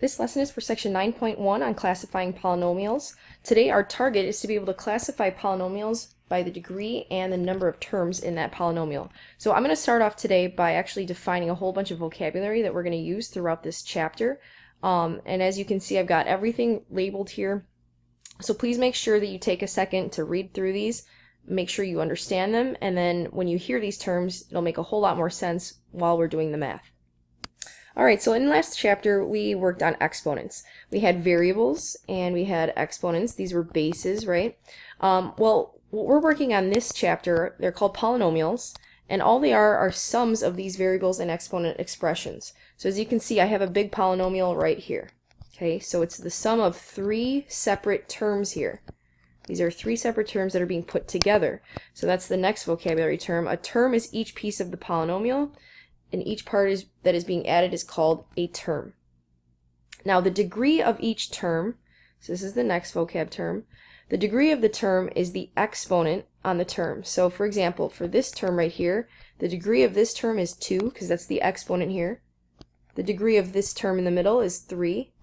This lesson is for section 9.1 on classifying polynomials. Today our target is to be able to classify polynomials by the degree and the number of terms in that polynomial. So I'm going to start off today by actually defining a whole bunch of vocabulary that we're going to use throughout this chapter. And as you can see, I've got everything labeled here. So please make sure that you take a second to read through these, make sure you understand them, and then when you hear these terms, it'll make a whole lot more sense while we're doing the math. Alright, so in the last chapter we worked on exponents. We had variables and we had exponents. These were bases, right? Well, what we're working on this chapter, they're called polynomials, and all they are sums of these variables and exponent expressions. So as you can see, I have a big polynomial right here. Okay, so it's the sum of three separate terms here. These are three separate terms that are being put together. So that's the next vocabulary term. A term is each piece of the polynomial, and each part that is being added is called a term. Now the degree of each term, so this is the next vocab term, the degree of the term is the exponent on the term. So for example, for this term right here, the degree of this term is 2, because that's the exponent here. The degree of this term in the middle is 3,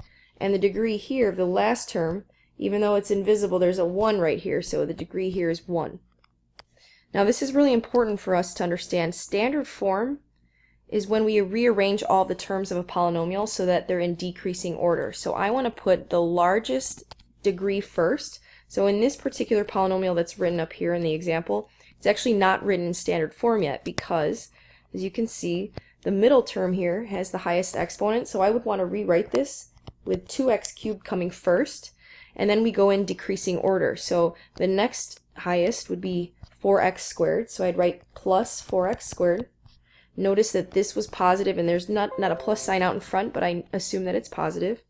and the degree here of the last term, even though it's invisible, there's a 1 right here, so the degree here is 1. Now this is really important for us to understand. Standard form is when we rearrange all the terms of a polynomial so that they're in decreasing order. So I want to put the largest degree first. So in this particular polynomial that's written up here in the example, it's actually not written in standard form yet because, as you can see, the middle term here has the highest exponent. So I would want to rewrite this with 2x cubed coming first, and then we go in decreasing order. So the next highest would be 4x squared. So I'd write plus 4x squared. Notice that this was positive and there's not a plus sign out in front, but I assume that it's positive.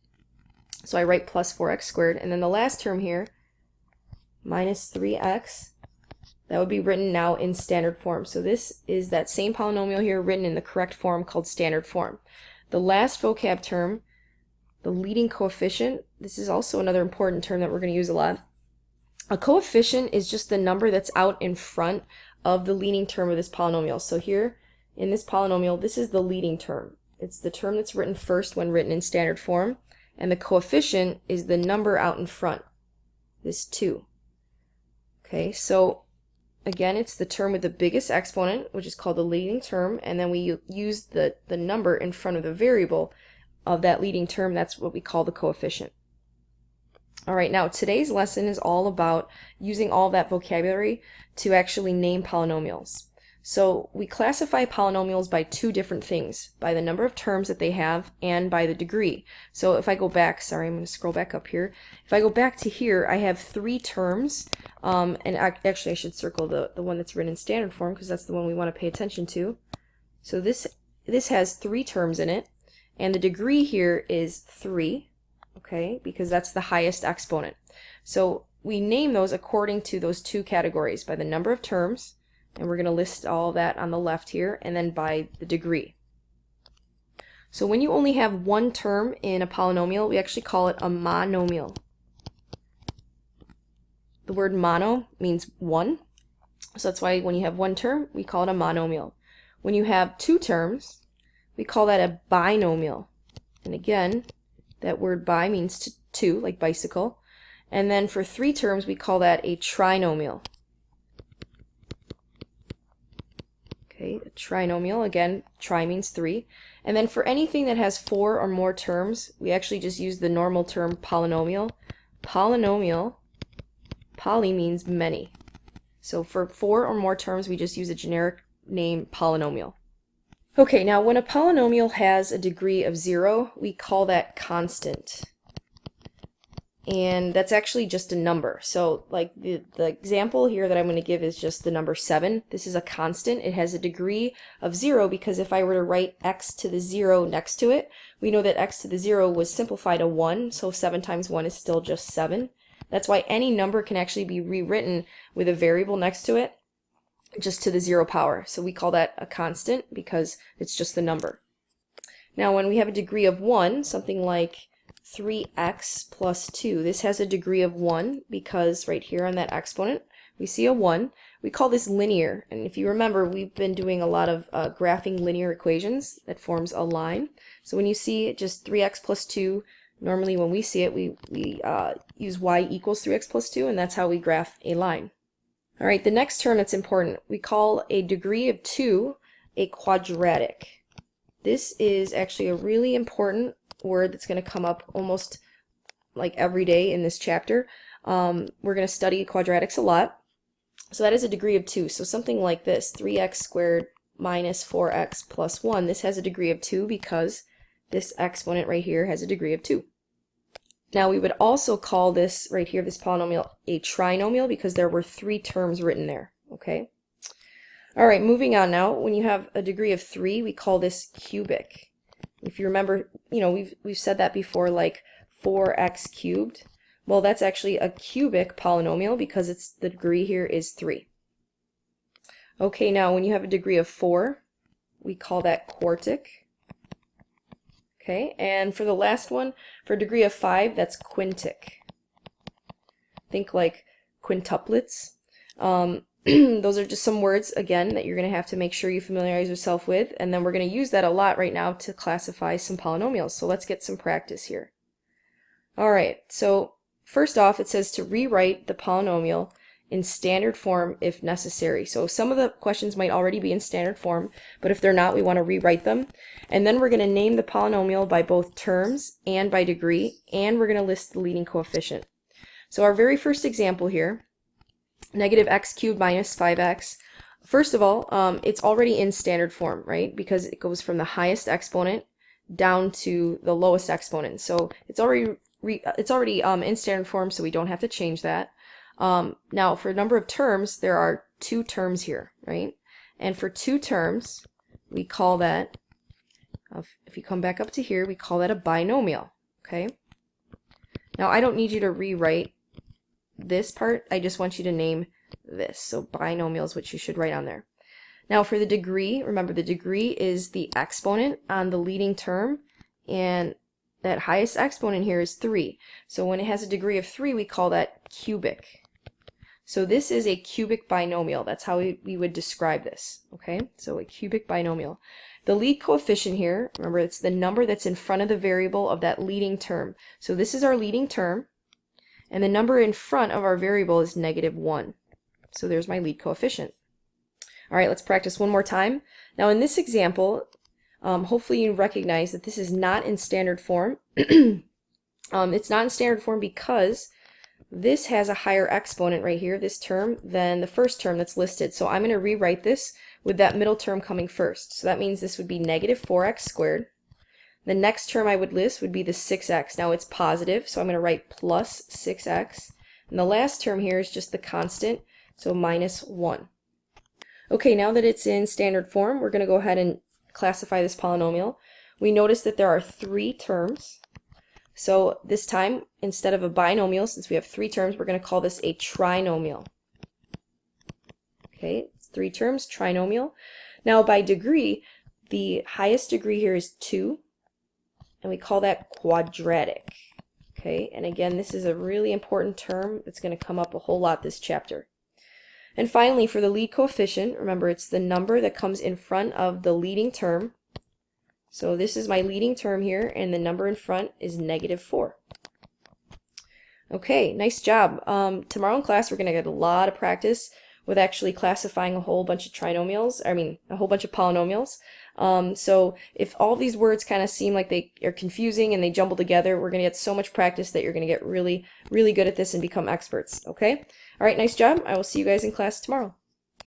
So I write plus 4x squared. And then the last term here, minus 3x, that would be written now in standard form. So this is that same polynomial here written in the correct form called standard form. The last vocab term, the leading coefficient, this is also another important term that we're going to use a lot. A coefficient is just the number that's out in front of the leading term of this polynomial. So here, in this polynomial, this is the leading term. It's the term that's written first when written in standard form, and the coefficient is the number out in front, this 2. Okay, so again, it's the term with the biggest exponent, which is called the leading term, and then we use the number in front of the variable of that leading term. That's what we call the coefficient. Alright, now today's lesson is all about using all that vocabulary to actually name polynomials. So we classify polynomials by two different things, by the number of terms that they have and by the degree. So if I go back, sorry, I'm going to scroll back up here. If I go back to here, I have 3 terms, and actually I should circle the one that's written in standard form because that's the one we want to pay attention to. So this has 3 terms in it, and the degree here is 3, okay, because that's the highest exponent. So we name those according to those 2 categories, by the number of terms, and we're going to list all that on the left here, and then by the degree. So when you only have one term in a polynomial, we actually call it a monomial. The word mono means one, so that's why when you have one term, we call it a monomial. When you have 2 terms, we call that a binomial. And again, that word bi means 2, like bicycle. And then for 3 terms, we call that a trinomial. Okay, a trinomial, again, tri means 3. And then for anything that has 4 or more terms, we actually just use the normal term polynomial. Polynomial, poly means many. So for 4 or more terms, we just use a generic name polynomial. Okay, now when a polynomial has a degree of 0, we call that constant. And that's actually just a number. So like the example here that I'm going to give is just the number 7. This is a constant. It has a degree of 0 because if I were to write x to the 0 next to it, we know that x to the 0 was simplified to 1, so 7 times 1 is still just 7. That's why any number can actually be rewritten with a variable next to it, just to the 0 power. So we call that a constant because it's just the number. Now when we have a degree of 1, something like 3x plus 2. This has a degree of 1 because right here on that exponent we see a 1. We call this linear, and if you remember, we've been doing a lot of graphing linear equations that forms a line. So when you see just 3x plus 2, normally when we see it, we use y equals 3x plus 2, and that's how we graph a line. All right, the next term that's important, we call a degree of 2 a quadratic. This is actually a really important word that's going to come up almost like every day in this chapter. We're going to study quadratics a lot. So that is a degree of 2. So something like this, 3x squared minus 4x plus 1, this has a degree of 2 because this exponent right here has a degree of 2. Now we would also call this right here, this polynomial, a trinomial because there were 3 terms written there, okay? All right, moving on now. When you have a degree of 3, we call this cubic. If you remember, you know, we've said that before, like 4x cubed. Well, that's actually a cubic polynomial because it's the degree here is 3. Okay, now when you have a degree of 4, we call that quartic. Okay, and for the last one, for a degree of 5, that's quintic. Think like quintuplets. Those are just some words, again, that you're going to have to make sure you familiarize yourself with, and then we're going to use that a lot right now to classify some polynomials. So let's get some practice here. All right, so first off, it says to rewrite the polynomial in standard form if necessary. So some of the questions might already be in standard form, but if they're not, we want to rewrite them. And then we're going to name the polynomial by both terms and by degree, and we're going to list the leading coefficient. So our very first example here, negative x cubed minus 5x. First of all, it's already in standard form, right? Because it goes from the highest exponent down to the lowest exponent. So it's already in standard form, so we don't have to change that. Now, for number of terms, there are 2 terms here, right? And for 2 terms, we call that, if you come back up to here, we call that a binomial, okay? Now, I don't need you to rewrite this part. I just want you to name this. So binomial is what you should write on there. Now, for the degree, remember the degree is the exponent on the leading term, and that highest exponent here is 3. So when it has a degree of 3, we call that cubic. So this is a cubic binomial. That's how we would describe this, okay? So a cubic binomial. The lead coefficient here, remember, it's the number that's in front of the variable of that leading term. So this is our leading term, and the number in front of our variable is -1. So there's my lead coefficient. All right, let's practice one more time. Now in this example, hopefully you recognize that this is not in standard form. It's not in standard form because this has a higher exponent right here, this term, than the first term that's listed. So I'm going to rewrite this with that middle term coming first. So that means this would be negative 4x squared. The next term I would list would be the 6x. Now it's positive, so I'm going to write plus 6x. And the last term here is just the constant, so -1. Okay, now that it's in standard form, we're going to go ahead and classify this polynomial. We notice that there are 3 terms. So this time, instead of a binomial, since we have 3 terms, we're going to call this a trinomial. Okay, it's 3 terms, trinomial. Now by degree, the highest degree here is 2, and we call that quadratic. Okay, and again, this is a really important term. It's going to come up a whole lot this chapter. And finally, for the lead coefficient, remember it's the number that comes in front of the leading term. So this is my leading term here, and the number in front is -4. Okay, nice job. Tomorrow in class, we're going to get a lot of practice with actually classifying a whole bunch of a whole bunch of polynomials. So if all these words kind of seem like they are confusing and they jumble together, we're going to get so much practice that you're going to get really, really good at this and become experts. Okay? All right, nice job. I will see you guys in class tomorrow.